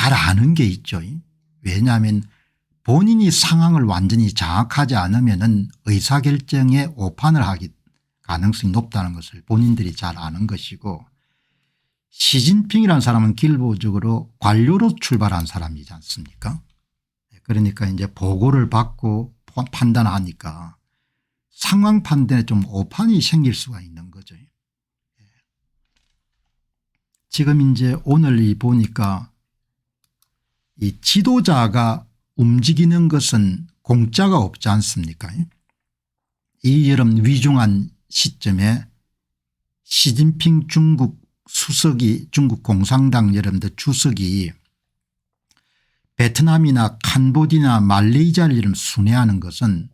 잘 아는 게 있죠. 왜냐하면 본인이 상황을 완전히 장악하지 않으면은 의사결정에 오판을 하기 가능성이 높다는 것을 본인들이 잘 아는 것이고, 시진핑이라는 사람은 기본적으로 관료로 출발한 사람이지 않습니까? 그러니까 이제 보고를 받고 판단하니까 상황 판단에 좀 오판이 생길 수가 있는 거죠. 지금 이제 오늘 보니까 이 지도자가 움직이는 것은 공짜가 없지 않습니까? 이 이런 위중한 시점에 시진핑 중국 수석이, 중국 공산당 여러분들 주석이 베트남이나 캄보디아나 말레이시아를 이름 순회하는 것은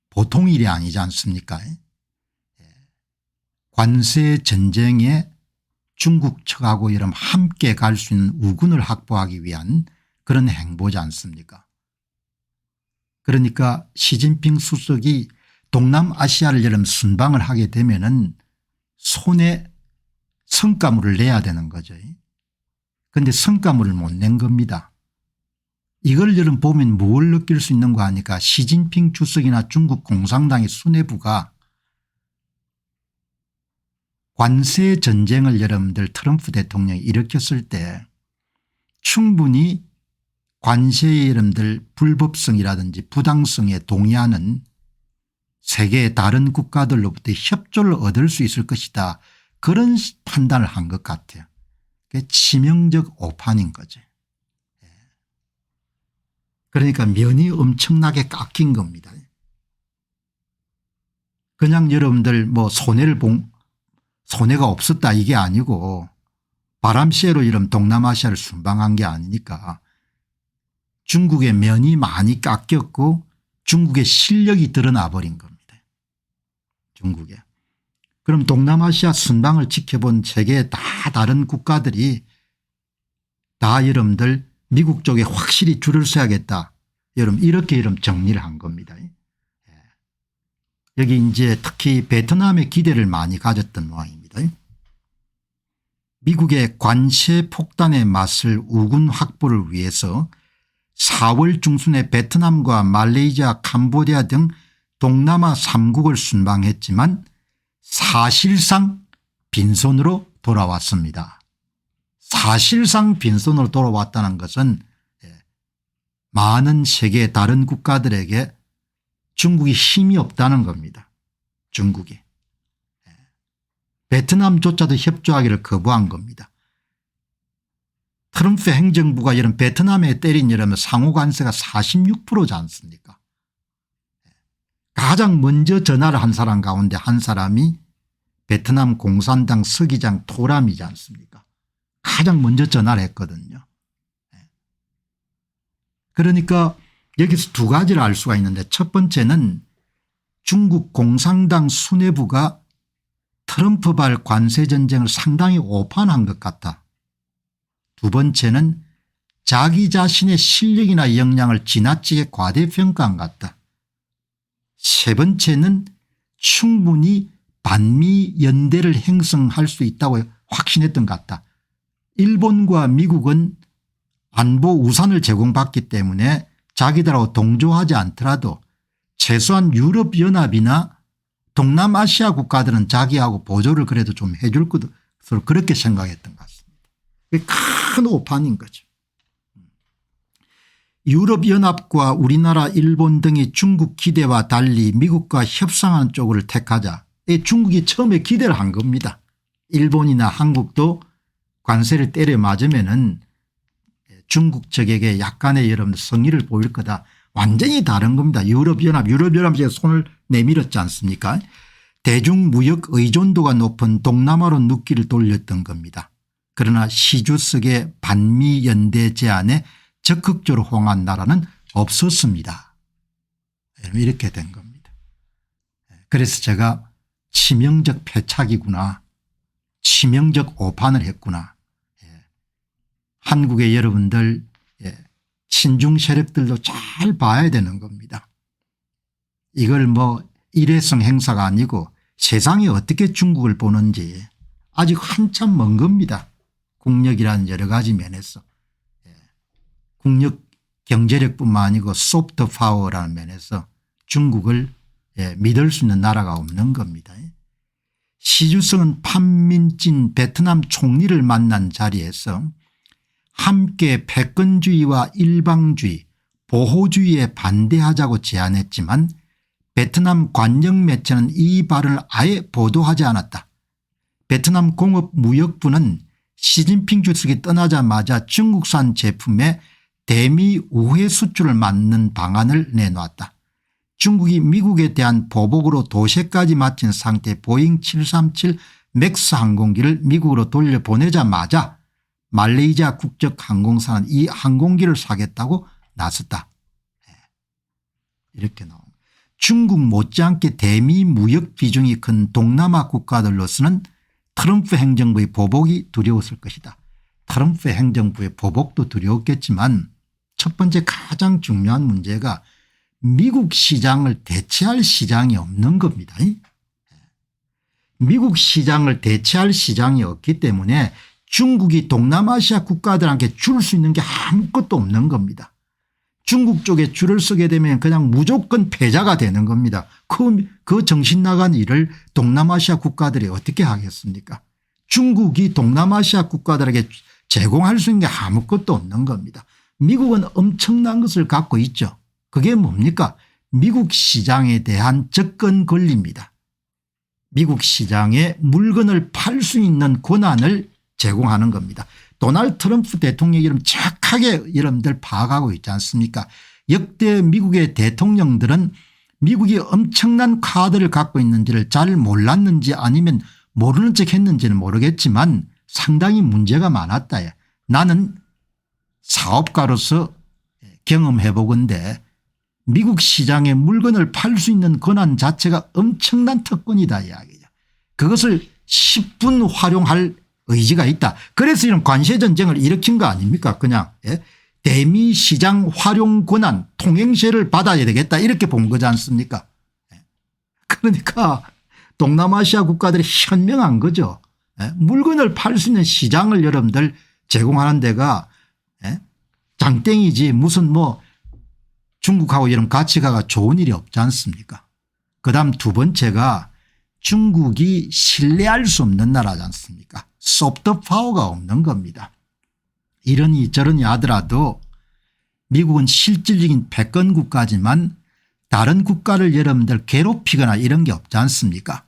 보통 일이 아니지 않습니까? 관세 전쟁에 중국 측하고 이런 함께 갈 수 있는 우군을 확보하기 위한 그런 행보지 않습니까? 그러니까 시진핑 수석이 동남아시아를 여름 순방을 하게 되면은 손에 성과물을 내야 되는 거죠. 그런데 성과물을 못 낸 겁니다. 이걸 여러분 보면 뭘 느낄 수 있는 거 아니까, 시진핑 주석이나 중국 공산당의 수뇌부가 관세 전쟁을 여러분들 트럼프 대통령이 일으켰을 때 충분히 관세의 여러분들 불법성이라든지 부당성에 동의하는 세계의 다른 국가들로부터 협조를 얻을 수 있을 것이다, 그런 판단을 한 것 같아요. 그게 치명적 오판인 거죠. 그러니까 면이 엄청나게 깎인 겁니다. 그냥 여러분들 뭐 손해가 없었다 이게 아니고 바람쇠로 이런 동남아시아를 순방한 게 아니니까 중국의 면이 많이 깎였고 중국의 실력이 드러나 버린 겁니다. 중국에. 그럼 동남아시아 순방을 지켜본 세계의 다 다른 국가들이 다 여러분들 미국 쪽에 확실히 줄을 서야겠다, 여러분 이렇게 여러분 정리를 한 겁니다. 여기 이제 특히 베트남에 기대를 많이 가졌던 모양입니다. 미국의 관세 폭탄에 맞설 우군 확보를 위해서 4월 중순에 베트남과 말레이시아, 캄보디아 등 동남아 3국을 순방했지만 사실상 빈손으로 돌아왔습니다. 사실상 빈손으로 돌아왔다는 것은 많은 세계의 다른 국가들에게 중국이 힘이 없다는 겁니다. 중국이. 베트남조차도 협조하기를 거부한 겁니다. 트럼프 행정부가 이런 베트남에 때린 이러면 상호관세가 46%지 않습니까? 가장 먼저 전화를 한 사람 가운데 한 사람이 베트남 공산당 서기장 토람이지 않습니까? 가장 먼저 전화를 했거든요. 그러니까 여기서 두 가지를 알 수가 있는데, 첫 번째는 중국 공산당 수뇌부가 트럼프발 관세전쟁을 상당히 오판한 것 같다. 두 번째는 자기 자신의 실력이나 역량을 지나치게 과대평가한 것 같다. 세 번째는 충분히 반미 연대를 형성할 수 있다고 확신했던 것 같다. 일본과 미국은 안보 우산을 제공받기 때문에 자기들하고 동조하지 않더라도 최소한 유럽연합이나 동남아시아 국가들은 자기하고 보조를 그래도 좀 해줄 것으로 그렇게 생각했던 것 같습니다. 그게 큰 오판인 거죠. 유럽연합과 우리나라, 일본 등이 중국 기대와 달리 미국과 협상하는 쪽을 택하자. 중국이 처음에 기대를 한 겁니다. 일본이나 한국도 관세를 때려 맞으면은 중국 측에게 약간의 여러분들 성의를 보일 거다. 완전히 다른 겁니다. 유럽연합이 손을 내밀었지 않습니까? 대중무역 의존도가 높은 동남아로 눈길을 돌렸던 겁니다. 그러나 시 주석의 반미 연대 제안에 적극적으로 호응한 나라는 없었습니다. 이렇게 된 겁니다. 그래서 제가 치명적 패착이구나, 치명적 오판을 했구나. 한국의 여러분들 친중 세력들도 잘 봐야 되는 겁니다. 이걸 뭐 일회성 행사가 아니고 세상이 어떻게 중국을 보는지 아직 한참 먼 겁니다. 국력이라는 여러 가지 면에서. 국력 경제력뿐만 아니고 소프트 파워라는 면에서 중국을 믿을 수 있는 나라가 없는 겁니다. 시주성은 판민진 베트남 총리를 만난 자리에서 함께 패권주의와 일방주의 보호주의에 반대하자고 제안했지만 베트남 관영 매체는 이 발언을 아예 보도하지 않았다. 베트남 공업무역부는 시진핑 주석이 떠나자마자 중국산 제품의 대미 우회 수출을 막는 방안을 내놓았다. 중국이 미국에 대한 보복으로 도세까지 마친 상태 보잉 737 맥스 항공기를 미국으로 돌려보내자마자 말레이시아 국적 항공사는 이 항공기를 사겠다고 나섰다. 이렇게 나옵니다. 중국 못지않게 대미 무역 비중이 큰 동남아 국가들로서는 트럼프 행정부의 보복이 두려웠을 것이다. 트럼프 행정부의 보복도 두려웠겠지만 첫 번째 가장 중요한 문제가 미국 시장을 대체할 시장이 없는 겁니다. 미국 시장을 대체할 시장이 없기 때문에 중국이 동남아시아 국가들한테 줄 수 있는 게 아무것도 없는 겁니다. 중국 쪽에 줄을 서게 되면 그냥 무조건 패자가 되는 겁니다. 그 정신 나간 일을 동남아시아 국가들이 어떻게 하겠습니까? 중국이 동남아시아 국가들에게 제공할 수 있는 게 아무것도 없는 겁니다. 미국은 엄청난 것을 갖고 있죠. 그게 뭡니까? 미국 시장에 대한 접근 권리입니다. 미국 시장에 물건을 팔 수 있는 권한을 제공하는 겁니다. 도널드 트럼프 대통령이 이름 정확하게 여러분들 파악하고 있지 않습니까? 역대 미국의 대통령들은 미국이 엄청난 카드를 갖고 있는지를 잘 몰랐는지 아니면 모르는 척 했는지는 모르겠지만 상당히 문제가 많았다. 나는 사업가로서 경험해 보건대 미국 시장에 물건을 팔 수 있는 권한 자체가 엄청난 특권이다 이야기죠. 그것을 10분 활용할 의지가 있다. 그래서 이런 관세 전쟁을 일으킨 거 아닙니까? 그냥 대미 시장 활용 권한 통행세를 받아야 되겠다 이렇게 본 거지 않습니까? 그러니까 동남아시아 국가들이 현명한 거죠. 물건을 팔 수 있는 시장을 여러분들 제공하는 데가 장땡이지 무슨 뭐 중국하고 이런 가치가 좋은 일이 없지 않습니까? 그다음 두 번째가 중국이 신뢰할 수 없는 나라지 않습니까? 소프트 파워가 없는 겁니다. 이러니 저러니 하더라도 미국은 실질적인 패권 국가지만 다른 국가를 여러분들 괴롭히거나 이런 게 없지 않습니까?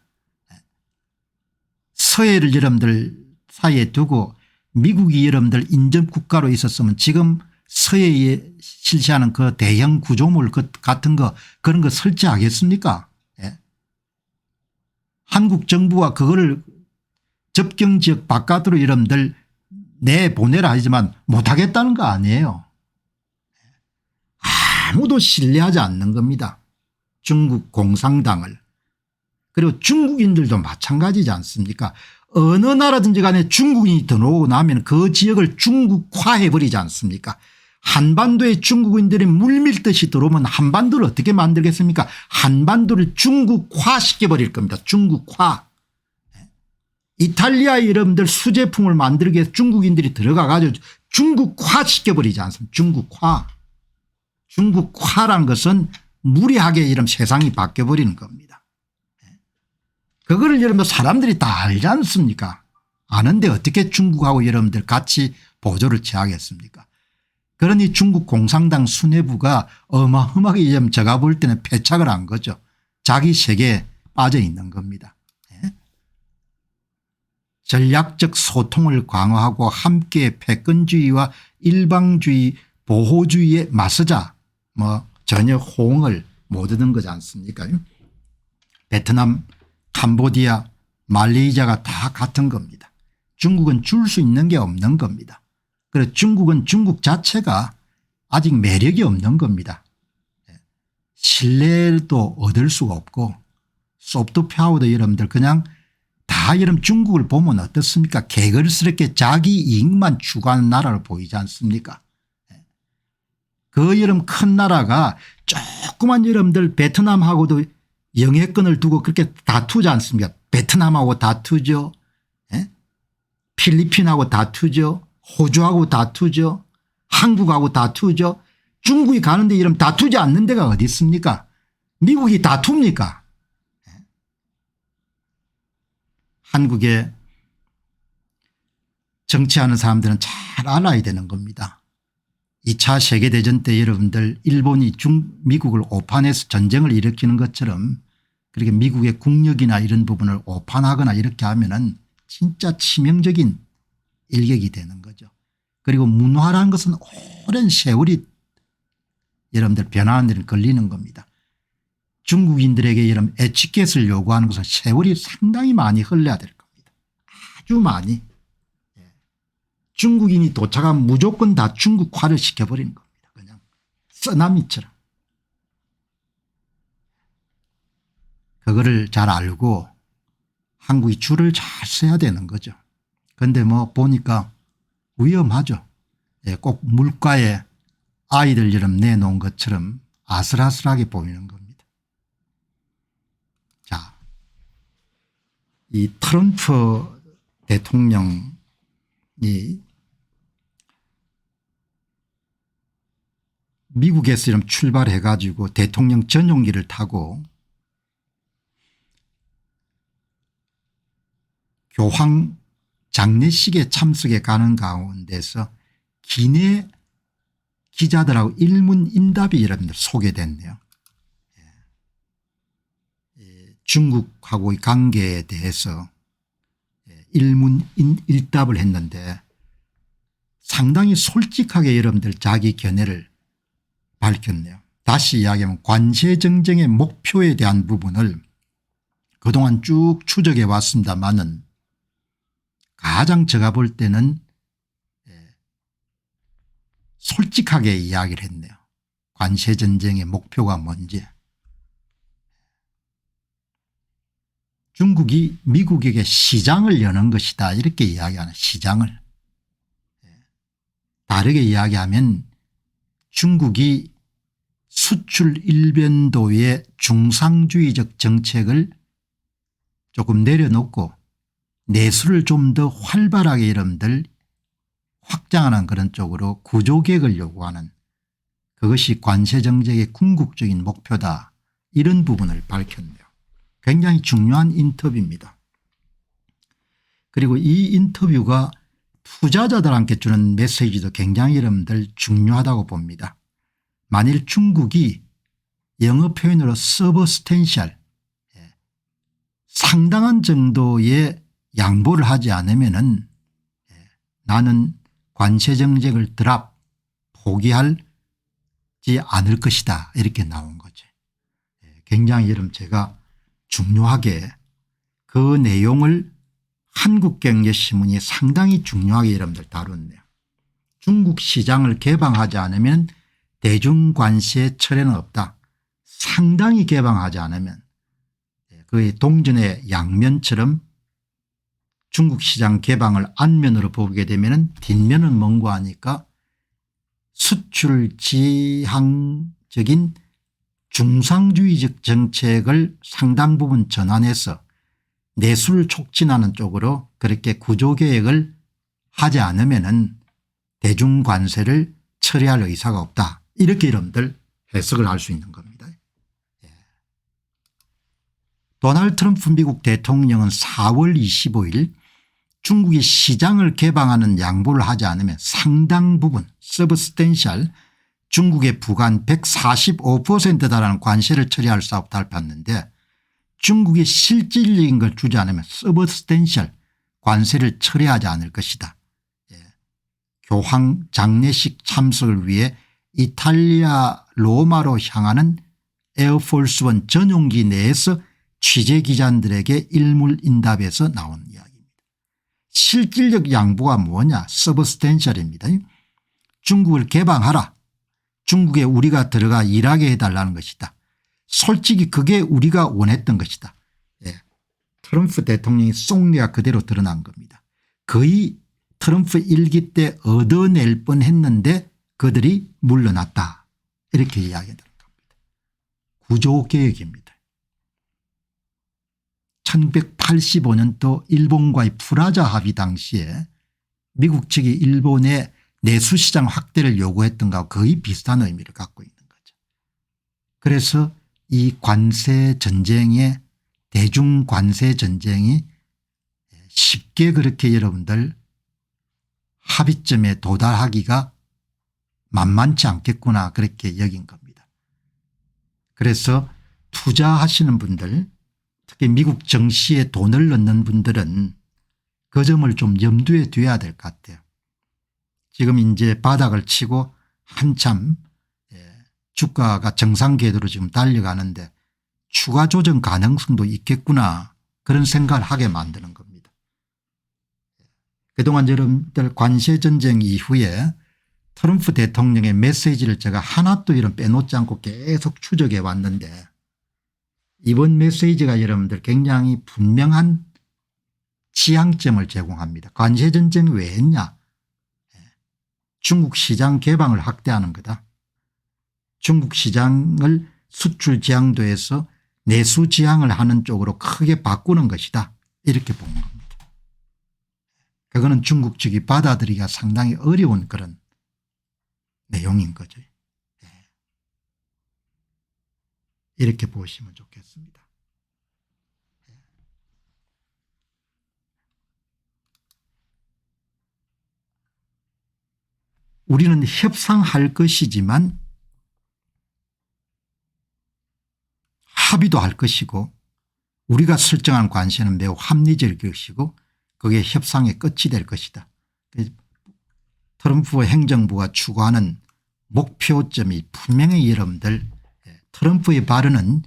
서해를 여러분들 사이에 두고 미국이 여러분들 인접 국가로 있었으면 지금 서해에 실시하는 그 대형 구조물 같은 거 그런 거 설치하겠습니까? 한국 정부가 그거를 접경지역 바깥으로 여러분들 내보내라 하지만 못하겠다는 거 아니에요. 아무도 신뢰하지 않는 겁니다. 중국 공산당을. 그리고 중국인들도 마찬가지지 않습니까? 어느 나라든지 간에 중국인이 들어오고 나면 그 지역을 중국화해버리지 않습니까? 한반도에 중국인들이 물밀듯이 들어오면 한반도를 어떻게 만들겠습니까? 한반도를 중국화시켜버릴 겁니다. 중국화. 이탈리아 여러분들 수제품을 만들기 위해서 중국인들이 들어가 가지고 중국화시켜버리지 않습니까? 중국화. 중국화란 것은 무리하게 이런 세상이 바뀌어버리는 겁니다. 그거를 여러분들 사람들이 다 알지 않습니까? 아는데 어떻게 중국하고 여러분들 같이 보조를 취하겠습니까? 그러니 중국 공산당 수뇌부가 어마어마하게 제가 볼 때는 패착을 한 거죠. 자기 세계에 빠져 있는 겁니다. 전략적 소통을 강화하고 함께 패권주의와 일방주의 보호주의에 맞서자 뭐 전혀 호응을 못 얻은 거지 않습니까? 베트남 캄보디아 말레이시아가 다 같은 겁니다. 중국은 줄 수 있는 게 없는 겁니다. 그래서 중국은 중국 자체가 아직 매력이 없는 겁니다. 신뢰도 얻을 수가 없고 소프트 파워도 여러분들 그냥 다 여러분 중국을 보면 어떻습니까? 개걸스럽게 자기 이익만 추구하는 나라로 보이지 않습니까? 그 여러분 큰 나라가 조그만 여러분들 베트남하고도 영해권을 두고 그렇게 다투지 않습니까? 베트남하고 다투죠. 필리핀하고 다투죠. 호주하고 다투죠. 한국하고 다투죠. 중국이 가는데 이러면 다투지 않는 데가 어디 있습니까? 미국이 다툽니까? 한국에 정치하는 사람들은 잘 알아야 되는 겁니다. 2차 세계대전 때 여러분들 일본이 미국을 오판해서 전쟁을 일으키는 것처럼 그렇게 미국의 국력이나 이런 부분을 오판하거나 이렇게 하면은 진짜 치명적인 일격이 되는 거죠. 그리고 문화라는 것은 오랜 세월이 여러분들 변화하는 데는 걸리는 겁니다. 중국인들에게 이런 에티켓을 요구하는 것은 세월이 상당히 많이 흘러야 될 겁니다. 아주 많이. 중국인이 도착하면 무조건 다 중국화를 시켜버리는 겁니다. 그냥 쓰나미처럼. 그거를 잘 알고 한국이 줄을 잘 서야 되는 거죠. 그런데 뭐 보니까 위험하죠. 꼭 물가에 아이들처럼 내놓은 것처럼 아슬아슬하게 보이는 겁니다. 자, 이 트럼프 대통령이 미국에서 이런 출발해 가지고 대통령 전용기를 타고 교황 장례식에 참석해 가는 가운데서 기내 기자들하고 일문인답이 여러분들 소개됐네요. 중국하고의 관계에 대해서 일문일답을 했는데 상당히 솔직하게 여러분들 자기 견해를 밝혔네요. 다시 이야기하면 관세 정쟁의 목표에 대한 부분을 그동안 쭉 추적해 왔습니다마는 가장 제가 볼 때는 솔직하게 이야기를 했네요. 관세 전쟁의 목표가 뭔지. 중국이 미국에게 시장을 여는 것이다 이렇게 이야기하는 시장을. 다르게 이야기하면 중국이 수출 일변도의 중상주의적 정책을 조금 내려놓고 내수를 좀 더 활발하게 여러분들 확장하는 그런 쪽으로 구조개혁을 요구하는 그것이 관세정책의 궁극적인 목표다 이런 부분을 밝혔네요. 굉장히 중요한 인터뷰입니다. 그리고 이 인터뷰가 투자자들한테 주는 메시지도 굉장히 여러분들 중요하다고 봅니다. 만일 중국이 영어 표현으로 서브스텐셜 상당한 정도의 양보를 하지 않으면은 나는 관세 정책을 포기하지 않을 것이다 이렇게 나온 거죠. 굉장히 여러분 제가 중요하게 그 내용을 한국경제신문이 상당히 중요하게 여러분들 다뤘네요. 중국 시장을 개방하지 않으면 대중관세 철회는 없다. 상당히 개방하지 않으면 거의 동전의 양면처럼 중국 시장 개방을 앞면으로 보게 되면 뒷면은 뭔가 하니까 수출 지향적인 중상주의적 정책을 상당 부분 전환해서 내수를 촉진하는 쪽으로 그렇게 구조개혁을 하지 않으면 대중관세를 처리할 의사가 없다. 이렇게 여러분들 해석을 할 수 있는 겁니다. 도널드 트럼프 미국 대통령은 4월 25일 중국이 시장을 개방하는 양보를 하지 않으면 상당 부분 서브스텐셜 중국에 부과한 145%에 달하는 관세를 처리할 수 없다고 밝혔는데 중국이 실질적인 걸 주지 않으면 서브스텐셜 관세를 처리하지 않을 것이다. 교황 장례식 참석을 위해 이탈리아 로마로 향하는 에어포스원 전용기 내에서 취재기자들에게 일물인답에서 나온 이야기입니다. 실질적 양보가 뭐냐 서브스텐셜입니다. 중국을 개방하라. 중국에 우리가 들어가 일하게 해달라는 것이다. 솔직히 그게 우리가 원했던 것이다. 트럼프 대통령의 속내가 그대로 드러난 겁니다. 거의 트럼프 일기 때 얻어낼 뻔했는데 그들이 물러났다. 이렇게 이야기하는 겁니다. 구조개혁입니다. 1985년도 일본과의 프라자 합의 당시에 미국 측이 일본에 내수시장 확대를 요구했던 것과 거의 비슷한 의미를 갖고 있는 거죠. 그래서 이 관세 전쟁의 대중 관세 전쟁이 쉽게 그렇게 여러분들 합의점에 도달하기가 만만치 않겠구나 그렇게 여긴 겁니다. 그래서 투자하시는 분들 특히 미국 정시에 돈을 넣는 분들은 그 점을 좀 염두에 둬야 될 것 같아요. 지금 이제 바닥을 치고 한참 주가가 정상 궤도로 지금 달려가는데 추가 조정 가능성도 있겠구나 그런 생각을 하게 만드는 겁니다. 그동안 여러분들 관세 전쟁 이후에 트럼프 대통령의 메시지를 제가 하나도 이런 빼놓지 않고 계속 추적해 왔는데 이번 메시지가 여러분들 굉장히 분명한 지향점을 제공합니다. 관세 전쟁 왜 했냐. 중국 시장 개방을 확대하는 거다. 중국 시장을 수출 지향도에서 내수 지향을 하는 쪽으로 크게 바꾸는 것이다. 이렇게 보는 겁니다. 그거는 중국 측이 받아들이기가 상당히 어려운 그런 내용인 거죠. 이렇게 보시면 좋겠습니다. 우리는 협상할 것이지만 합의도 할 것이고 우리가 설정한 관세는 매우 합리적일 것이고 그게 협상의 끝이 될 것이다. 트럼프 행정부가 추구하는 목표점이 분명히 여러분들 트럼프의 발언은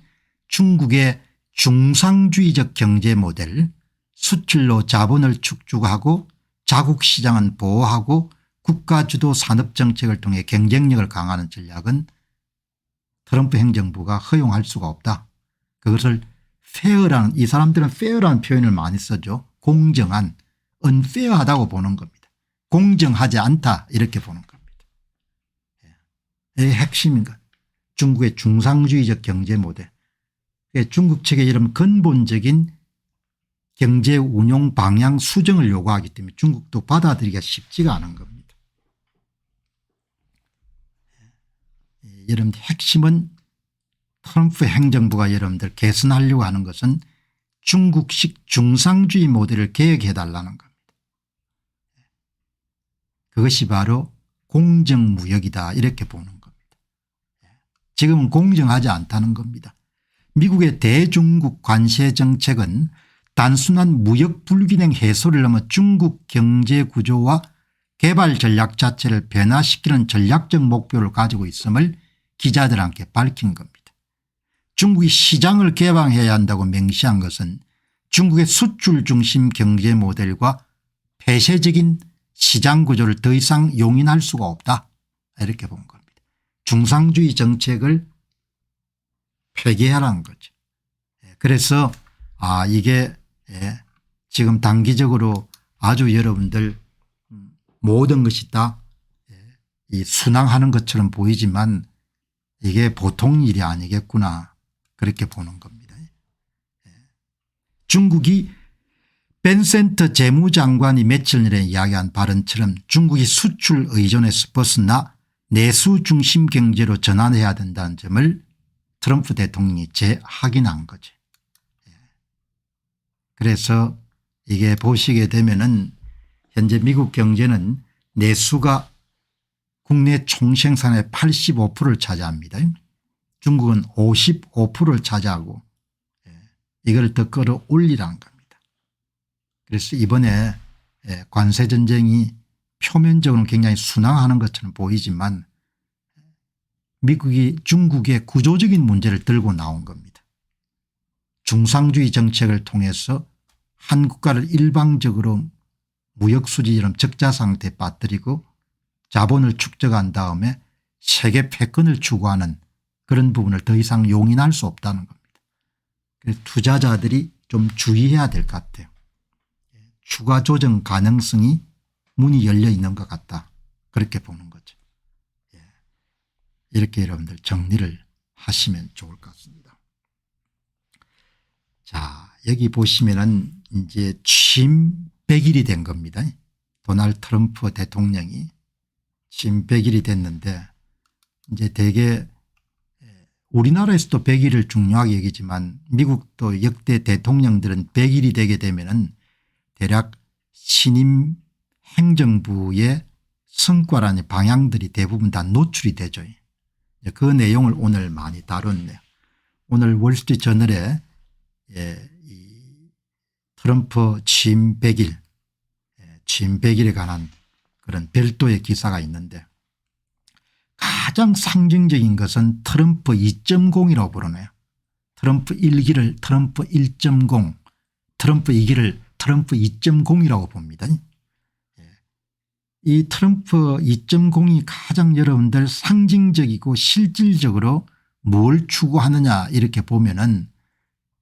중국의 중상주의적 경제 모델 수출로 자본을 축적하고 자국 시장은 보호하고 국가주도 산업정책을 통해 경쟁력을 강화하는 전략은 트럼프 행정부가 허용할 수가 없다. 그것을 페어라는 이 사람들은 페어라는 표현을 많이 쓰죠. 공정한 unfair하다고 보는 겁니다. 공정하지 않다 이렇게 보는 겁니다. 이 핵심인 것. 중국의 중상주의적 경제 모델. 중국 측의 이런 근본적인 경제 운용 방향 수정을 요구하기 때문에 중국도 받아들이기가 쉽지가 않은 겁니다. 여러분들 핵심은 트럼프 행정부가 여러분들 개선하려고 하는 것은 중국식 중상주의 모델을 개혁해 달라는 겁니다. 그것이 바로 공정무역이다 이렇게 보는 겁니다. 지금은 공정하지 않다는 겁니다. 미국의 대중국 관세 정책은 단순한 무역 불균형 해소를 넘어 중국 경제 구조와 개발 전략 자체를 변화시키는 전략적 목표를 가지고 있음을 기자들한테 밝힌 겁니다. 중국이 시장을 개방해야 한다고 명시한 것은 중국의 수출 중심 경제 모델과 폐쇄적인 시장 구조를 더 이상 용인할 수가 없다 이렇게 본 겁니다. 중상주의 정책을 폐기하라는 거죠. 그래서 이게 지금 단기적으로 아주 여러분들 모든 것이 다 순항하는 것처럼 보이지만 이게 보통 일이 아니겠구나 그렇게 보는 겁니다. 중국이 벤센터 재무장관이 며칠 전에 이야기한 발언처럼 중국이 수출 의존에서 벗어나 내수 중심 경제로 전환해야 된다는 점을 트럼프 대통령이 재확인한 거죠. 그래서 이게 보시게 되면은 현재 미국 경제는 내수가 국내 총생산의 85%를 차지합니다. 중국은 55%를 차지하고 이걸 더 끌어올리라는 겁니다. 그래서 이번에 관세 전쟁이 표면적으로는 굉장히 순항하는 것처럼 보이지만 미국이 중국의 구조적인 문제를 들고 나온 겁니다. 중상주의 정책을 통해서 한 국가를 일방적으로 무역수지처럼 적자 상태에 빠뜨리고 자본을 축적한 다음에 세계 패권을 추구하는 그런 부분을 더 이상 용인할 수 없다는 겁니다. 그래서 투자자들이 좀 주의해야 될 것 같아요. 추가 조정 가능성이 문이 열려 있는 것 같다 그렇게 보는 거죠. 이렇게 여러분들 정리를 하시면 좋을 것 같습니다. 자, 여기 보시면은 이제 취임 100일이 된 겁니다. 도널드 트럼프 대통령이 지금 100일이 됐는데 이제 대개 우리나라에서도 100일을 중요하게 여기지만 미국도 역대 대통령들은 100일이 되게 되면은 대략 신임 행정부의 성과라는 방향들이 대부분 다 노출이 되죠. 그 내용을 오늘 많이 다뤘네요. 오늘 월스트리트 저널에 이 트럼프 취임 100일 취임 100일에 관한 그런 별도의 기사가 있는데 가장 상징적인 것은 트럼프 2.0이라고 부르네요. 트럼프 1기를 트럼프 1.0 트럼프 2기를 트럼프 2.0이라고 봅니다. 이 트럼프 2.0이 가장 여러분들 상징적이고 실질적으로 뭘 추구하느냐 이렇게 보면은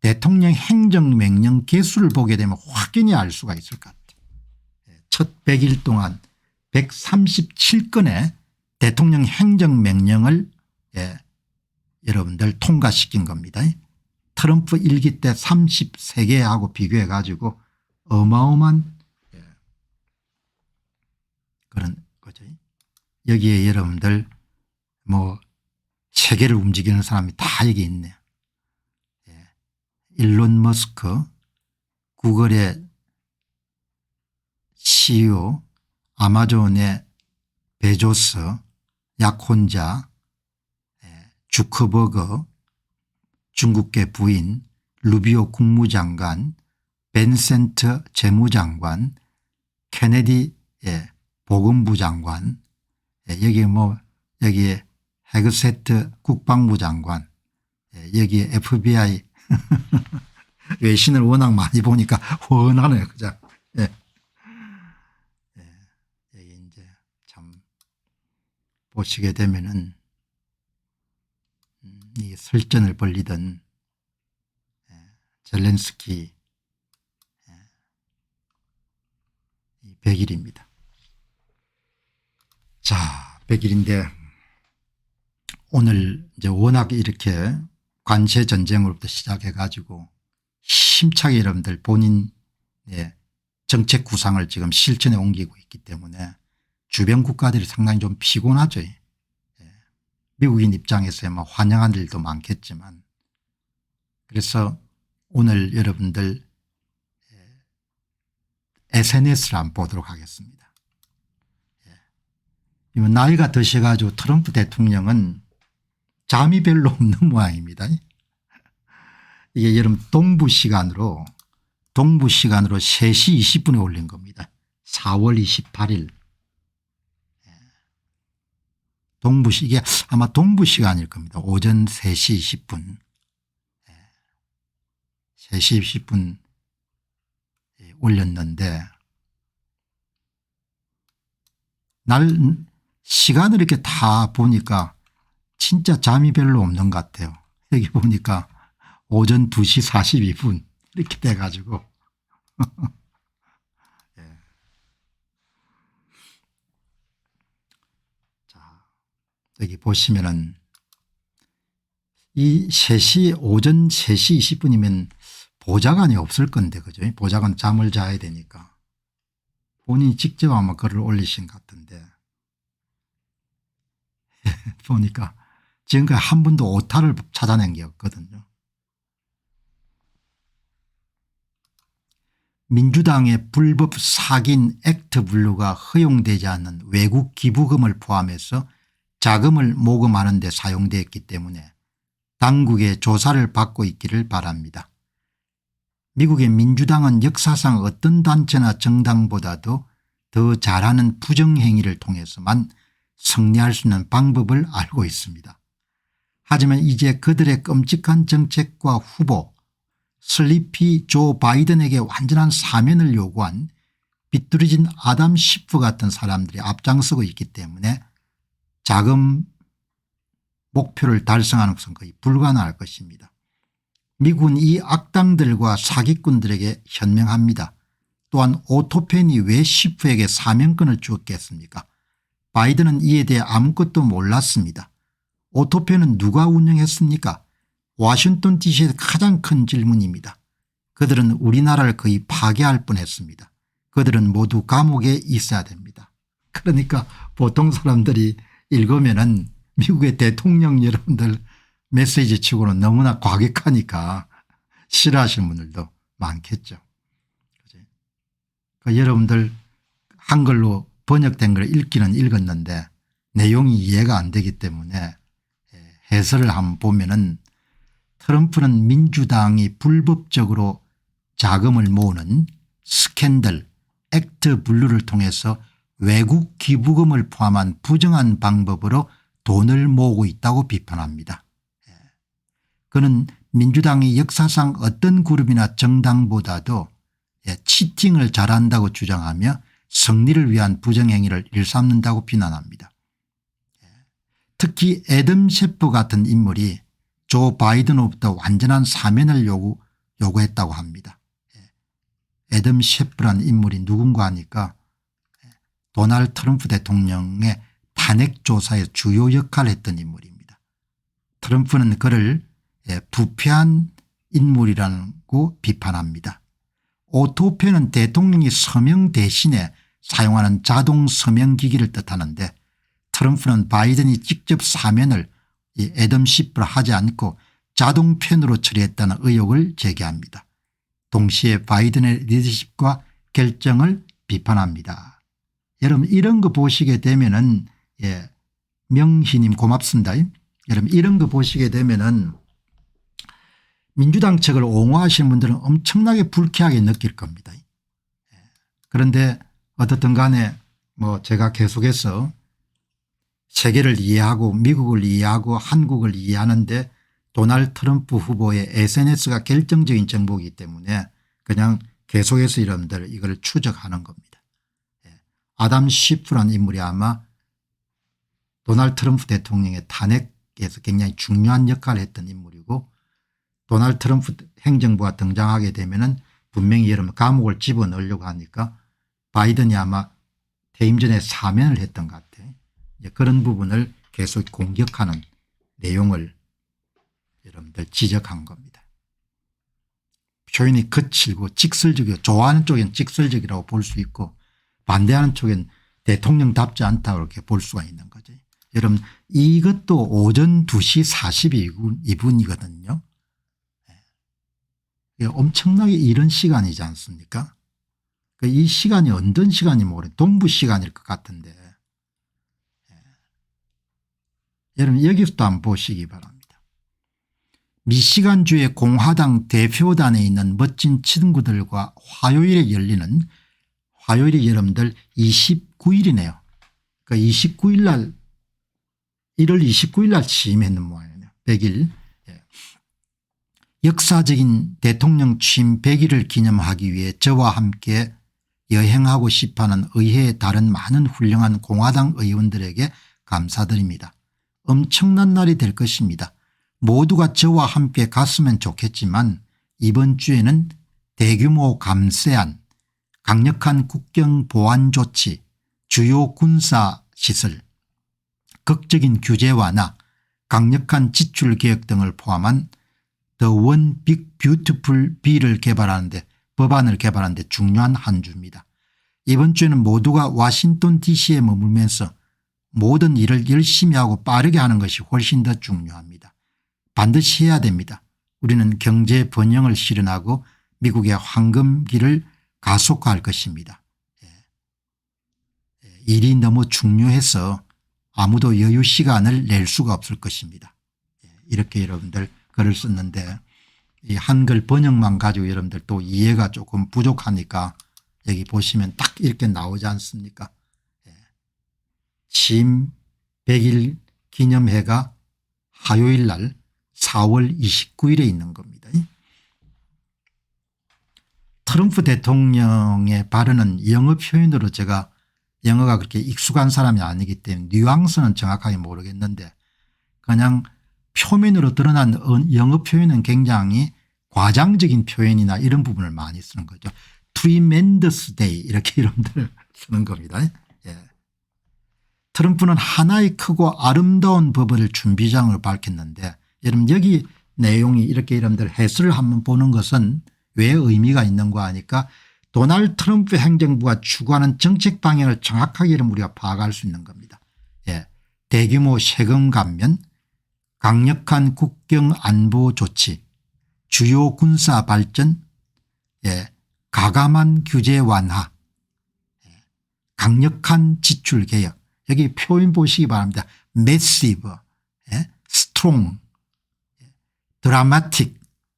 대통령 행정명령 개수를 보게 되면 확연히 알 수가 있을 것 같아요. 첫 100일 동안 137건의 대통령 행정명령을 여러분들 통과시킨 겁니다. 트럼프 1기 때 33개하고 비교해 가지고 어마어마한 그런 거죠. 여기에 여러분들 뭐 세계를 움직이는 사람이 다 여기 있네요. 일론 머스크 구글의 CEO 아마존의 베조스 약혼자 주커버거 중국계 부인 루비오 국무장관 벤센트 재무장관 케네디 보건부 장관 여기 뭐 여기에 헤그세트 국방부 장관 여기에 FBI 외신을 워낙 많이 보니까 훤하네요. 그죠? 여기 이제 참 보시게 되면은 이 설전을 벌이던 젤렌스키 100일입니다. 자, 100일인데 오늘 이제 워낙 이렇게 관세 전쟁으로부터 시작해 가지고 힘차게 여러분들 본인의 정책 구상을 지금 실천에 옮기고 있기 때문에 주변 국가들이 상당히 좀 피곤하죠. 미국인 입장에서 뭐 환영한 일도 많겠지만 그래서 오늘 여러분들 SNS를 한번 보도록 하겠습니다. 나이가 드셔가지고 트럼프 대통령은 잠이 별로 없는 모양입니다. 이게 여러분 동부 시간으로 3시 20분에 올린 겁니다. 4월 28일 이게 아마 동부 시간일 겁니다. 오전 3시 20분 3시 20분 올렸는데 시간을 이렇게 다 보니까 진짜 잠이 별로 없는 것 같아요. 여기 보니까 오전 2시 42분 이렇게 돼 가지고 자, 여기 보시면은 이 오전 3시 20분이면 보좌관이 없을 건데 그죠? 보좌관 잠을 자야 되니까 본인이 직접 아마 글을 올리신 것 같은데 보니까 지금까지 한 번도 오타를 찾아낸 게 없거든요. 민주당의 불법 사기인 액트블루가 허용되지 않는 외국 기부금을 포함해서 자금을 모금하는 데 사용되었기 때문에 당국의 조사를 받고 있기를 바랍니다. 미국의 민주당은 역사상 어떤 단체나 정당보다도 더 잘하는 부정행위를 통해서만 승리할 수 있는 방법을 알고 있습니다. 하지만 이제 그들의 끔찍한 정책과 후보 슬리피 조 바이든에게 완전한 사면을 요구한 비뚤어진 아담 시프 같은 사람들이 앞장서고 있기 때문에 자금 목표를 달성하는 것은 거의 불가능할 것입니다. 미국은 이 악당들과 사기꾼들에게 현명합니다. 또한 오토펜이 왜 시프에게 사면권을 주었겠습니까? 바이든은 이에 대해 아무것도 몰랐습니다. 오토펜은 누가 운영했습니까? 워싱턴 DC의 가장 큰 질문입니다. 그들은 우리나라를 거의 파괴할 뻔했습니다. 그들은 모두 감옥에 있어야 됩니다. 그러니까 보통 사람들이 읽으면은 미국의 대통령 여러분들 메시지 치고는 너무나 과격하니까 싫어하시는 분들도 많겠죠. 그 여러분들 한글로 번역된 걸 읽기는 읽었는데 내용이 이해가 안 되기 때문에 해설을 한번 보면은 트럼프는 민주당이 불법적으로 자금을 모으는 스캔들 액트 블루를 통해서 외국 기부금을 포함한 부정한 방법으로 돈을 모으고 있다고 비판합니다. 그는 민주당이 역사상 어떤 그룹이나 정당보다도 치팅을 잘한다고 주장하며 승리를 위한 부정행위를 일삼는다고 비난합니다. 특히 애덤 셰프 같은 인물이 조 바이든으로부터 완전한 사면을 요구했다고 합니다. 애덤 셰프라는 인물이 누군가 하니까 도널드 트럼프 대통령의 탄핵 조사에 주요 역할을 했던 인물입니다. 트럼프는 그를 부패한 인물이라고 비판합니다. 오토페는 대통령이 서명 대신에 사용하는 자동 서명 기기를 뜻하는데 트럼프는 바이든이 직접 사면을 애덤 셰프로 하지 않고 자동 펜으로 처리했다는 의혹을 제기합니다. 동시에 바이든의 리더십과 결정을 비판합니다. 여러분 이런 거 보시게 되면은 명희님 고맙습니다. 여러분 이런 거 보시게 되면은 민주당 측을 옹호하시는 분들은 엄청나게 불쾌하게 느낄 겁니다. 그런데 어떻든 간에 뭐 제가 계속해서 세계를 이해하고 미국을 이해하고 한국을 이해하는데 도널드 트럼프 후보의 SNS가 결정적인 정보이기 때문에 그냥 계속해서 여러분들 이걸 추적하는 겁니다. 아담 쉬프라는 인물이 아마 도널드 트럼프 대통령의 탄핵에서 굉장히 중요한 역할을 했던 인물이고 도널드 트럼프 행정부가 등장하게 되면은 분명히 여러분 감옥을 집어넣으려고 하니까 바이든이 아마 퇴임 전에 사면을 했던 것 같아요. 그런 부분을 계속 공격하는 내용을 여러분들 지적한 겁니다. 표현이 거칠고 직설적이고 좋아하는 쪽엔 직설적이라고 볼 수 있고 반대하는 쪽엔 대통령답지 않다고 이렇게 볼 수가 있는 거죠. 여러분 이것도 오전 2시 42분이거든요. 엄청나게 이른 시간이지 않습니까? 이 시간이 어떤 시간이 모르 동부 시간일 것 같은데 여러분 여기서도 한번 보시기 바랍니다. 미시간주의 공화당 대표단에 있는 멋진 친구들과 화요일에 화요일이 여러분들 29일이네요. 그러니까 29일 날 1월 29일 날 취임했는 모양이네요. 100일. 역사적인 대통령 취임 100일을 기념하기 위해 저와 함께 여행하고 싶어하는 의회의 다른 많은 훌륭한 공화당 의원들에게 감사드립니다. 엄청난 날이 될 것입니다. 모두가 저와 함께 갔으면 좋겠지만 이번 주에는 대규모 감세안, 강력한 국경 보안 조치, 주요 군사 시설, 극적인 규제 완화, 강력한 지출 개혁 등을 포함한 The One Big Beautiful Bill을 법안을 개발하는 데 중요한 한 주입니다. 이번 주에는 모두가 워싱턴 DC에 머물면서 모든 일을 열심히 하고 빠르게 하는 것이 훨씬 더 중요합니다. 반드시 해야 됩니다. 우리는 경제 번영을 실현하고 미국의 황금기를 가속화할 것입니다. 일이 너무 중요해서 아무도 여유 시간을 낼 수가 없을 것입니다. 이렇게 여러분들 글을 썼는데 이 한글 번역만 가지고 여러분들 또 이해가 조금 부족하니까 여기 보시면 딱 이렇게 나오지 않습니까? 취임 100일 기념회가 화요일 날 4월 29일에 있는 겁니다. 트럼프 대통령의 발언은 영어 표현으로 제가 영어가 그렇게 익숙한 사람이 아니기 때문에 뉘앙스는 정확하게 모르겠는데 그냥 표면으로 드러난 영어 표현은 굉장히 과장적인 표현이나 이런 부분을 많이 쓰는 거죠. Tremendous day 이렇게 이름들 쓰는 겁니다. 트럼프는 하나의 크고 아름다운 법을 준비장을 밝혔는데 여러분 여기 내용이 이렇게 여러분들 해설을 한번 보는 것은 왜 의미가 있는가 하니까 도널드 트럼프 행정부가 추구하는 정책 방향을 정확하게 우리가 파악할 수 있는 겁니다. 예. 대규모 세금 감면, 강력한 국경 안보 조치, 주요 군사 발전, 예. 가감한 규제 완화, 예. 강력한 지출 개혁. 여기 표현 보시기 바랍니다. massive, 예. strong, dramatic,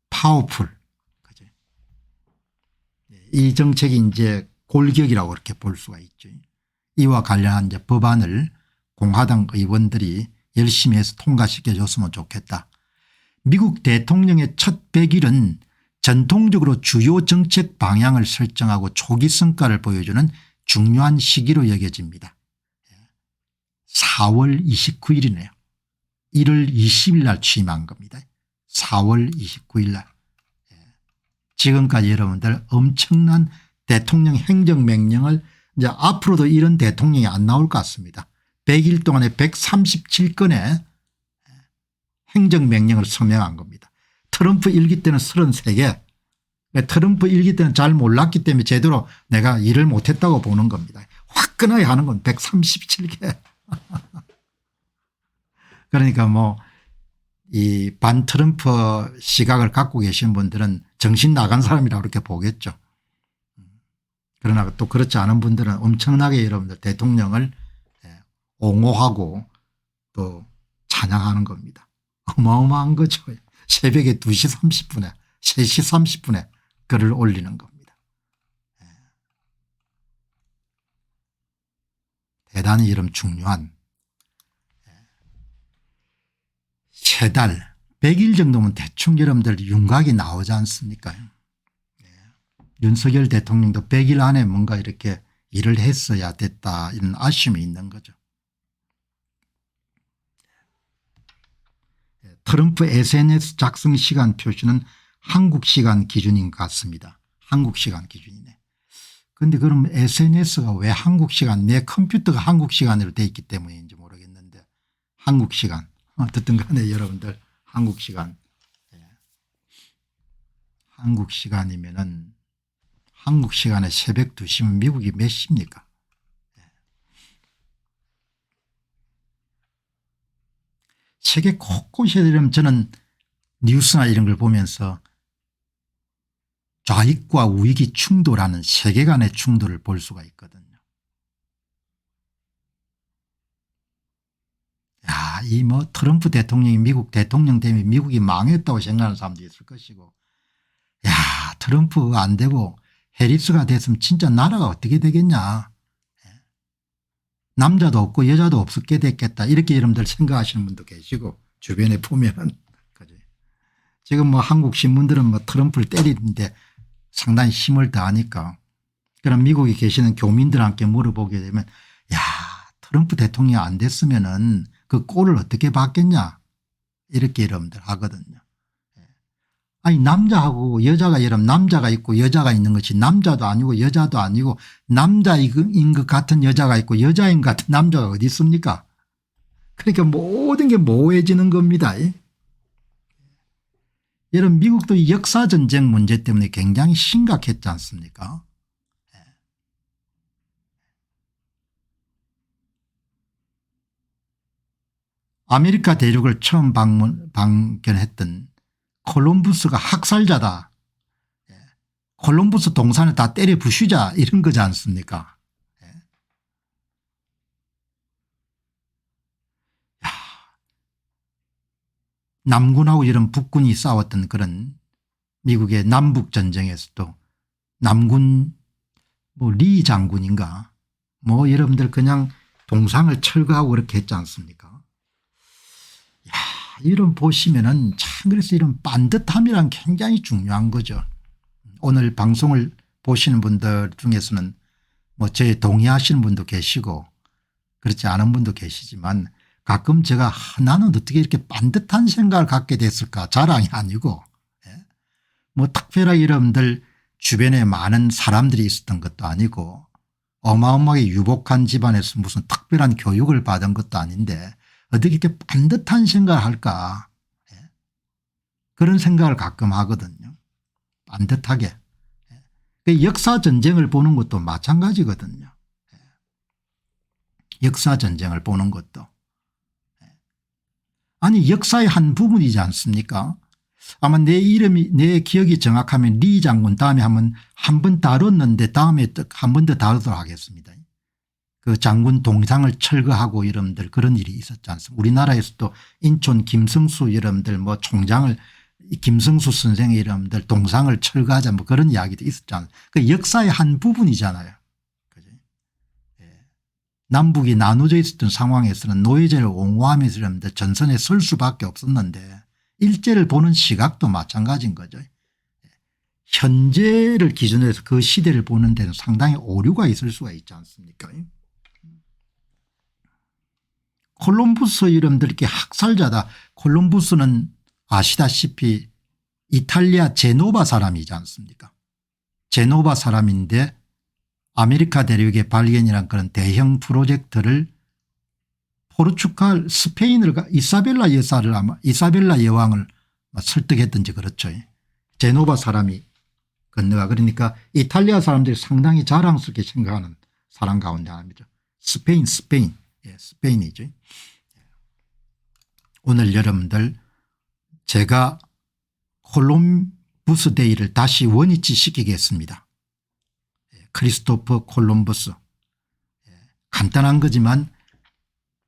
powerful. 그죠? 이 정책이 이제 골격이라고 그렇게 볼 수가 있죠. 이와 관련한 이제 법안을 공화당 의원들이 열심히 해서 통과시켜 줬으면 좋겠다. 미국 대통령의 첫 100일은 전통적으로 주요 정책 방향을 설정하고 초기 성과를 보여주는 중요한 시기로 여겨집니다. 4월 29일이네요. 1월 20일 날 취임한 겁니다. 4월 29일 날. 지금까지 여러분들 엄청난 대통령 행정명령을 이제 앞으로도 이런 대통령이 안 나올 것 같습니다. 100일 동안에 137건의 행정명령을 서명한 겁니다. 트럼프 1기 때는 33개. 트럼프 1기 때는 잘 몰랐기 때문에 제대로 내가 일을 못했다고 보는 겁니다. 화끈하게 하는 건 137개. 그러니까 뭐 이 반 트럼프 시각을 갖고 계신 분들은 정신 나간 사람이라고 그렇게 보겠죠. 그러나 또 그렇지 않은 분들은 엄청나게 여러분들 대통령을 옹호하고 또 찬양하는 겁니다. 어마어마한 거죠. 새벽에 2시 30분에 3시 30분에 글을 올리는 겁니다. 대단히 이런 중요한 세 달 100일 정도면 대충 여러분들 윤곽이 나오지 않습니까? 윤석열 대통령도 100일 안에 뭔가 이렇게 일을 했어야 됐다 이런 아쉬움이 있는 거죠. 트럼프 SNS 작성 시간 표시는 한국 시간 기준인 것 같습니다. 한국 시간 기준이네. 그런데 그럼 SNS가 왜 한국 시간, 내 컴퓨터가 한국 시간으로 돼 있기 때문인지 모르겠는데 한국 시간 어떻든 간에 여러분들 한국 시간, 한국 시간이면은 한국 시간에 새벽 2시면 미국이 몇 시입니까? 세계 곳곳에 이러면 저는 뉴스나 이런 걸 보면서 좌익과 우익이 충돌하는 세계 간의 충돌을 볼 수가 있거든요. 야, 이 뭐 트럼프 대통령이 미국 대통령 때문에 미국이 망했다고 생각하는 사람도 있을 것이고, 야, 트럼프 안 되고 해리스가 됐으면 진짜 나라가 어떻게 되겠냐. 남자도 없고 여자도 없게 됐겠다. 이렇게 여러분들 생각하시는 분도 계시고 주변에 보면은. 지금 뭐 한국 신문들은 뭐 트럼프를 때리는데 상당히 힘을 다하니까. 그럼 미국에 계시는 교민들한테 물어보게 되면 야, 트럼프 대통령이 안 됐으면은 그 꼴을 어떻게 받겠냐. 이렇게 여러분들 하거든요. 아니 남자하고 여자가 여러분 남자가 있고 여자가 있는 것이 남자도 아니고 여자도 아니고 남자인 것 같은 여자가 있고 여자인 것 같은 남자가 어디 있습니까? 그러니까 모든 게 모호해지는 겁니다. 여러분 미국도 역사전쟁 문제 때문에 굉장히 심각했지 않습니까? 아메리카 대륙을 처음 방견했던 콜럼부스가 학살자다. 콜럼부스 동산을 다 때려 부수자 이런 거지 않습니까? 야, 남군하고 이런 북군이 싸웠던 그런 미국의 남북전쟁에서도 남군 뭐 리 장군인가 뭐 여러분들 그냥 동상을 철거하고 그렇게 했지 않습니까? 야, 이런 보시면은 참 그래서 이런 반듯함이란 굉장히 중요한 거죠. 오늘 방송을 보시는 분들 중에서는 뭐 저에 동의하시는 분도 계시고 그렇지 않은 분도 계시지만 가끔 제가 나는 어떻게 이렇게 반듯한 생각을 갖게 됐을까 자랑이 아니고 뭐 특별하게 여러분들 주변에 많은 사람들이 있었던 것도 아니고 어마어마하게 유복한 집안에서 무슨 특별한 교육을 받은 것도 아닌데 어떻게 이렇게 반듯한 생각을 할까 그런 생각을 가끔 하거든요. 반듯하게. 역사 전쟁을 보는 것도 마찬가지거든요. 역사 전쟁을 보는 것도. 아니 역사의 한 부분이지 않습니까? 아마 내 기억이 정확하면 리 장군 다음에 한 번 다뤘는데 다음에 한 번 더 다루도록 하겠습니다. 그 장군 동상을 철거하고 여러분들 그런 일이 있었지 않습니까? 우리나라에서도 인천 김성수 여러분들 뭐 총장을 김성수 선생의 여러분들 동상을 철거하자 뭐 그런 이야기도 있었지 않습니까? 그 역사의 한 부분이잖아요. 그죠? 예. 남북이 나눠져 있었던 상황에서는 노예제를 옹호하면서 여러분들 전선에 설 수밖에 없었는데 일제를 보는 시각도 마찬가지인 거죠. 현재를 기준으로 해서 그 시대를 보는 데는 상당히 오류가 있을 수가 있지 않습니까? 콜럼부스 여러분들 이렇게 학살자다. 콜럼부스는 아시다시피 이탈리아 제노바 사람이지 않습니까? 제노바 사람인데 아메리카 대륙의 발견이란 그런 대형 프로젝트를 포르투갈 스페인을 이사벨라 여사를 아마 이사벨라 여왕을 설득했든지 그렇죠. 제노바 사람이 건너가 그러니까 이탈리아 사람들이 상당히 자랑스럽게 생각하는 사람 가운데 하나입니다. 스페인 예, 스페인이죠. 오늘 여러분들 제가 콜럼부스 데이를 다시 원위치 시키겠습니다. 크리스토퍼 콜럼버스. 간단한 거지만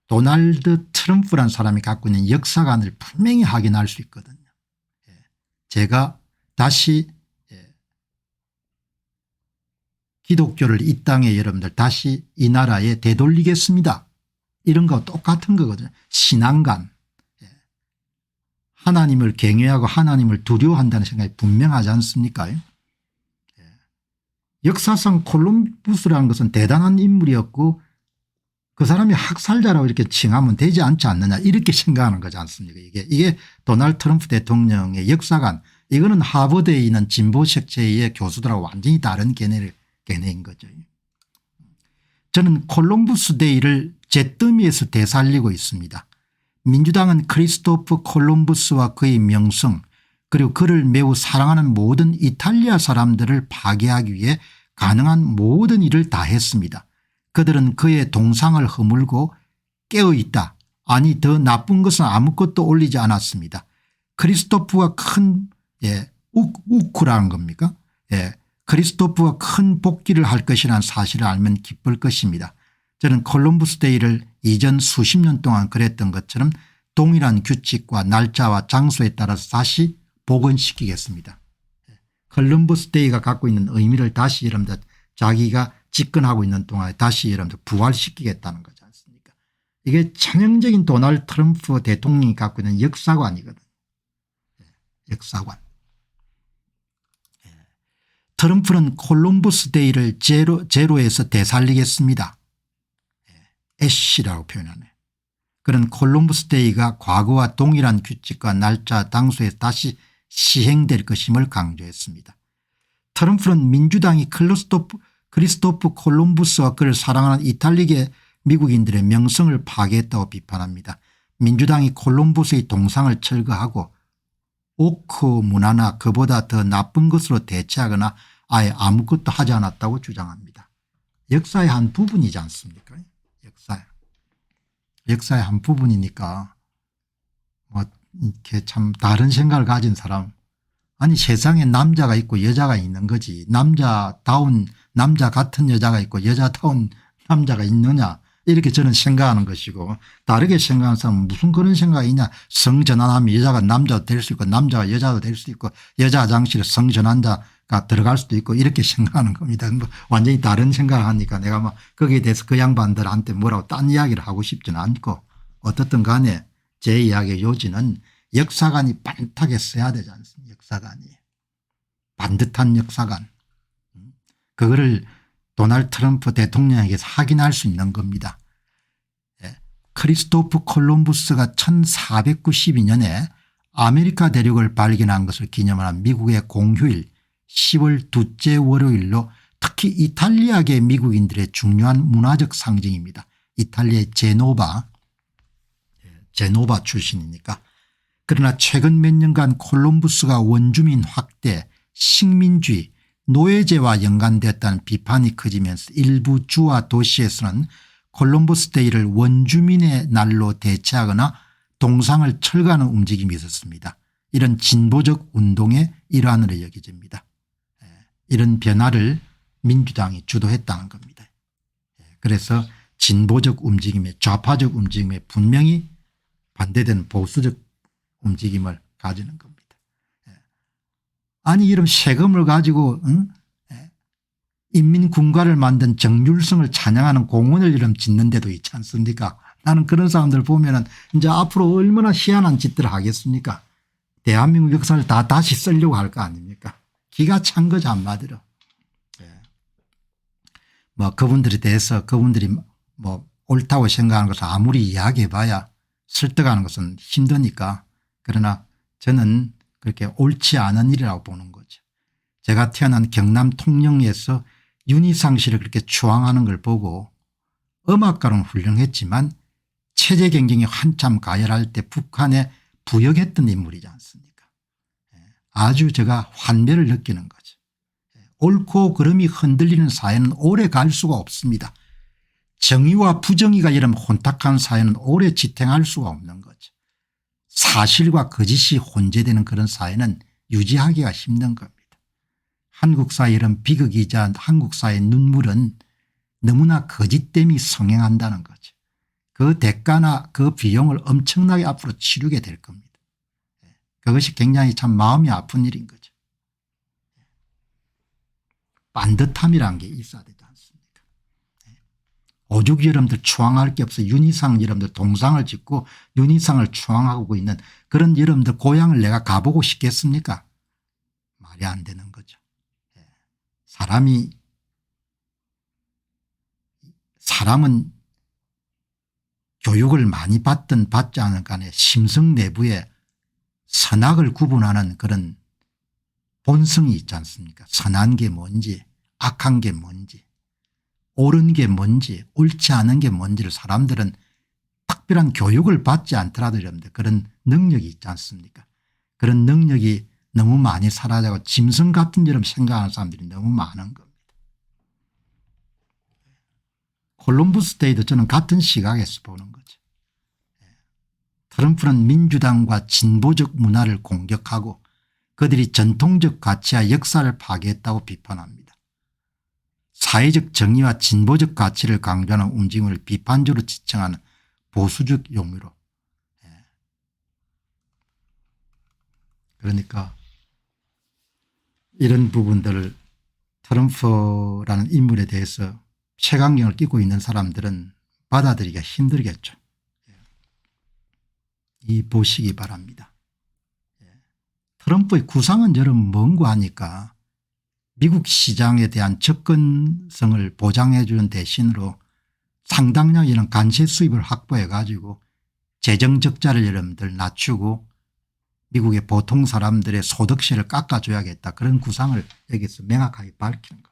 도널드 트럼프란 사람이 갖고 있는 역사관을 분명히 확인할 수 있거든요. 제가 다시 기독교를 이 땅에 여러분들 다시 이 나라에 되돌리겠습니다. 이런 거 똑같은 거거든요. 신앙관. 하나님을 경외하고 하나님을 두려워한다는 생각이 분명하지 않습니까? 역사상 콜럼부스라는 것은 대단한 인물이었고 그 사람이 학살자라고 이렇게 칭하면 되지 않지 않느냐 이렇게 생각하는 거지 않습니까? 이게 도널드 트럼프 대통령의 역사관 이거는 하버드에 있는 진보 색채의 교수들하고 완전히 다른 개념인 거죠. 저는 콜럼부스 데이를 잿더미에서 되살리고 있습니다. 민주당은 크리스토프 콜럼부스와 그의 명성 그리고 그를 매우 사랑하는 모든 이탈리아 사람들을 파괴하기 위해 가능한 모든 일을 다 했습니다. 그들은 그의 동상을 허물고 깨어있다. 아니 더 나쁜 것은 아무것도 올리지 않았습니다. 크리스토프가 큰 우쿠라는 겁니까? 크리스토프가 큰 복귀를 할 것이라는 사실을 알면 기쁠 것입니다. 저는 콜럼부스 데이를 이전 수십 년 동안 그랬던 것처럼 동일한 규칙과 날짜와 장소에 따라서 다시 복원시키겠습니다. 콜럼버스 데이가 갖고 있는 의미를 다시 여러분들 자기가 집권하고 있는 동안에 다시 여러분들 부활시키겠다는 거지 않습니까? 이게 전형적인 도널드 트럼프 대통령이 갖고 있는 역사관이거든요. 역사관. 트럼프는 콜럼버스 데이를 제로에서 되살리겠습니다. 애쉬라고 표현하네. 그런 콜럼버스 데이가 과거와 동일한 규칙과 날짜 장소에 다시 시행될 것임을 강조했습니다. 트럼프는 민주당이 크리스토프 콜럼부스와 그를 사랑하는 이탈리계 미국인들의 명성을 파괴했다고 비판합니다. 민주당이 콜럼부스의 동상을 철거하고 오크 문화나 그보다 더 나쁜 것으로 대체하거나 아예 아무것도 하지 않았다고 주장합니다. 역사의 한 부분이지 않습니까? 역사의 한 부분이니까 뭐 이렇게 참 다른 생각을 가진 사람 아니 세상에 남자가 있고 여자가 있는 거지 남자다운 남자 같은 여자가 있고 여자다운 남자가 있느냐 이렇게 저는 생각하는 것이고 다르게 생각하는 사람은 무슨 그런 생각이 있냐 성전환하면 여자가 남자도 될 수 있고 남자가 여자도 될 수 있고 여자 화장실에 성전환자가 들어갈 수도 있고 이렇게 생각하는 겁니다. 뭐 완전히 다른 생각을 하니까 내가 막 거기에 대해서 그 양반들한테 뭐라고 딴 이야기를 하고 싶지는 않고 어떻든 간에 제 이야기의 요지는 역사관이 반듯하게 써야 되지 않습니까? 역사관이. 반듯한 역사관. 그거를 도널드 트럼프 대통령에게서 확인할 수 있는 겁니다. 크리스토프 콜럼부스가 1492년에 아메리카 대륙을 발견한 것을 기념하는 미국의 공휴일 10월 둘째 월요일로 특히 이탈리아계 미국인들의 중요한 문화적 상징입니다. 이탈리아의 제노바 출신이니까. 그러나 최근 몇 년간 콜럼부스가 원주민 확대, 식민주의, 노예제와 연관됐다는 비판이 커지면서 일부 주와 도시에서는 콜럼버스 데이를 원주민의 날로 대체하거나 동상을 철거하는 움직임이 있었습니다. 이런 진보적 운동의 일환으로 여겨집니다. 이런 변화를 민주당이 주도했다는 겁니다. 그래서 진보적 움직임에 좌파적 움직임에 분명히 반대되는 보수적 움직임을 가지는 겁니다. 아니 이런 세금을 가지고 인민군가를 만든 정율성을 찬양하는 공원을 이름 짓는 데도 있지 않습니까? 나는 그런 사람들 보면은 이제 앞으로 얼마나 희한한 짓들을 하겠습니까? 대한민국 역사를 다 다시 쓰려고 할 거 아닙니까? 기가 찬 거죠 한마디로. 뭐 그분들에 대해서 그분들이 뭐 옳다고 생각하는 것을 아무리 이야기해봐야 설득하는 것은 힘드니까. 그러나 저는 그렇게 옳지 않은 일이라고 보는 거죠. 제가 태어난 경남 통영에서 윤희상 씨를 그렇게 추앙하는 걸 보고 음악가로는 훌륭했지만 체제 경쟁이 한참 가열할 때 북한에 부역했던 인물이지 않습니까? 아주 제가 환멸을 느끼는 거죠. 옳고 그름이 흔들리는 사회는 오래 갈 수가 없습니다. 정의와 부정의가 이런 혼탁한 사회는 오래 지탱할 수가 없는 거죠. 사실과 거짓이 혼재되는 그런 사회는 유지하기가 힘든 겁니다. 한국 사회 이런 비극이자 한국 사회의 눈물은 너무나 거짓됨이 성행한다는 거죠. 그 대가나 그 비용을 엄청나게 앞으로 치르게 될 겁니다. 그것이 굉장히 참 마음이 아픈 일인 거죠. 반듯함이라는 게 있어야 되지 않습니까? 오죽 여러분들 추앙할 게 없어 윤희상 여러분들 동상을 짓고 윤희상을 추앙하고 있는 그런 여러분들 고향을 내가 가보고 싶겠습니까? 말이 안 되는 거죠. 사람은 교육을 많이 받든 받지 않은 간에 심성 내부에 선악을 구분하는 그런 본성이 있지 않습니까? 선한 게 뭔지 악한 게 뭔지 옳은 게 뭔지 옳지 않은 게 뭔지를 사람들은 특별한 교육을 받지 않더라도 여러분들 그런 능력이 있지 않습니까? 그런 능력이 너무 많이 사라져서 짐승 같은 일을 생각하는 사람들이 너무 많은 겁니다. 콜럼버스 데이도 저는 같은 시각에서 보는 거죠. 트럼프는 민주당과 진보적 문화를 공격하고 그들이 전통적 가치와 역사를 파괴했다고 비판합니다. 사회적 정의와 진보적 가치를 강조하는 움직임을 비판적으로 지칭하는 보수적 용어로. 그러니까 이런 부분들을 트럼프라는 인물에 대해서 색안경을 끼고 있는 사람들은 받아들이기가 힘들겠죠. 이 보시기 바랍니다. 트럼프의 구상은 여러분 뭔고 하니까 미국 시장에 대한 접근성을 보장해 주는 대신으로 상당량 이런 관세 수입을 확보해 가지고 재정 적자를 여러분들 낮추고 미국의 보통 사람들의 소득세를 깎아줘야겠다 그런 구상을 여기서 명확하게 밝히는 겁니다.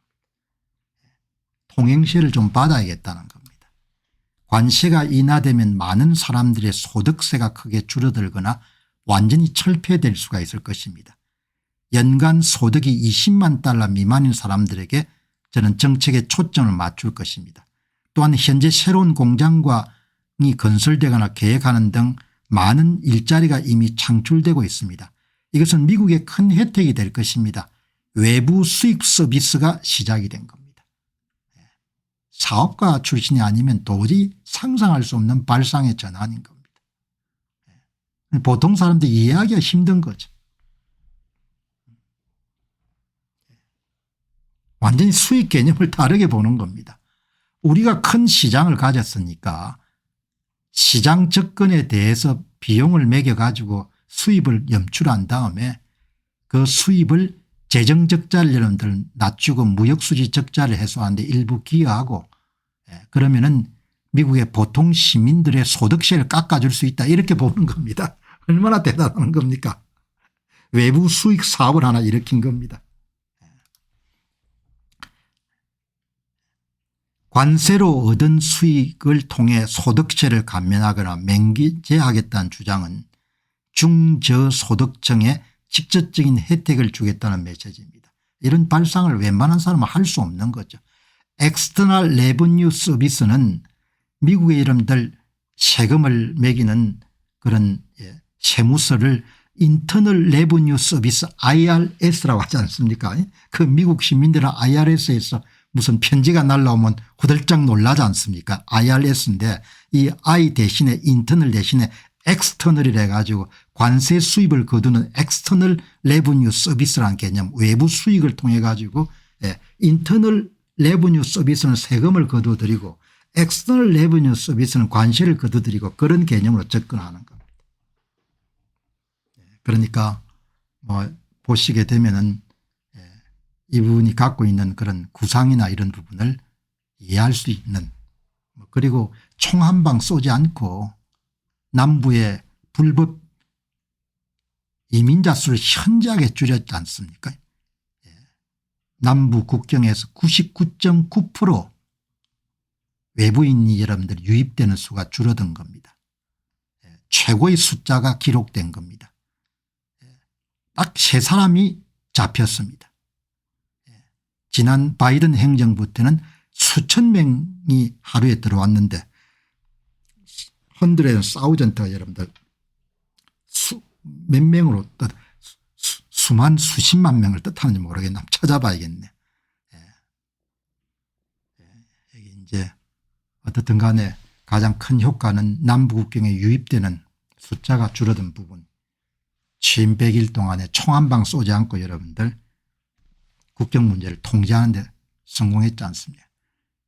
통행세를 좀 받아야겠다는 겁니다. 관세가 인하되면 많은 사람들의 소득세가 크게 줄어들거나 완전히 철폐될 수가 있을 것입니다. 연간 소득이 20만 달러 미만인 사람들에게 저는 정책에 초점을 맞출 것입니다. 또한 현재 새로운 공장이 건설되거나 계획하는 등 많은 일자리가 이미 창출되고 있습니다. 이것은 미국의 큰 혜택이 될 것입니다. 외부 수입 서비스가 시작이 된 겁니다. 사업가 출신이 아니면 도저히 상상할 수 없는 발상의 전환인 겁니다. 보통 사람들이 이해하기가 힘든 거죠. 완전히 수익 개념을 다르게 보는 겁니다. 우리가 큰 시장을 가졌으니까 시장 접근에 대해서 비용을 매겨 가지고 수입을 염출한 다음에 그 수입을 재정 적자를 여러분들 낮추고 무역수지 적자를 해소하는 데 일부 기여하고 그러면은 미국의 보통 시민들의 소득세를 깎아줄 수 있다 이렇게 보는 겁니다. 얼마나 대단한 겁니까? 외부 수익 사업을 하나 일으킨 겁니다. 관세로 얻은 수익을 통해 소득세를 감면하거나 면제하겠다는 주장은 중저소득층에 직접적인 혜택을 주겠다는 메시지입니다. 이런 발상을 웬만한 사람은 할 수 없는 거죠. 엑스터널 레버뉴 서비스는 미국의 여러분들 세금을 매기는 그런 세무서를 인터널 레버뉴 서비스 IRS라고 하지 않습니까? 그 미국 시민들은 IRS에서 무슨 편지가 날라오면 후들짝 놀라지 않습니까? IRS인데 이 I 대신에 인터널 대신에 엑스터널이라 해가지고 관세 수입을 거두는 엑스터널 레버뉴 서비스라는 개념, 외부 수익을 통해 가지고 인터널 레버뉴 서비스는 세금을 거두어들이고 엑스터널 레버뉴 서비스는 관세를 거두어들이고 그런 개념으로 접근하는 겁니다. 그러니까 뭐 보시게 되면은 이분이 갖고 있는 그런 구상이나 이런 부분을 이해할 수 있는, 그리고 총 한 방 쏘지 않고 남부의 불법 이민자 수를 현저하게 줄였지 않습니까? 남부 국경에서 99.9% 외부인이 여러분들 유입되는 수가 줄어든 겁니다. 최고의 숫자가 기록된 겁니다. 딱 3사람이 잡혔습니다. 지난 바이든 행정부 때는 수천 명이 하루에 들어왔는데 헌드레드 사우전트가 여러분들 몇 명으로 수만 수십만 명을 뜻하는지 모르겠나 찾아봐야겠네. 이게 이제 어떻든 간에 가장 큰 효과는 남부국경에 유입되는 숫자가 줄어든 부분. 취임 100일 동안에 총 한 방 쏘지 않고 여러분들 국경 문제를 통제하는 데 성공했지 않습니까?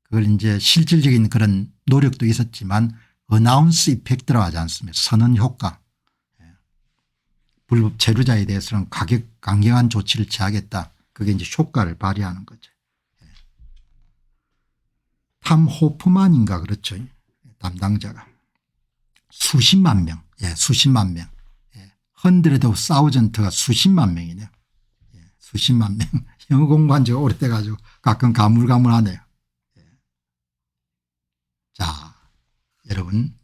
그걸 이제 실질적인 그런 노력도 있었지만 어나운스 이펙트라고 하지 않습니까? 선언 효과. 불법 체류자에 대해서는 강경한 조치를 취하겠다. 그게 이제 효과를 발휘하는 거죠. 탐 호프만인가 그렇죠. 담당자가. 수십만 명. 수십만 명. 헌드레드 오브 사우전트가 수십만 명이네요. 수십만 명. 영어 공부한 지가 오래돼 가지고 가끔 가물가물하네요. 자, 여러분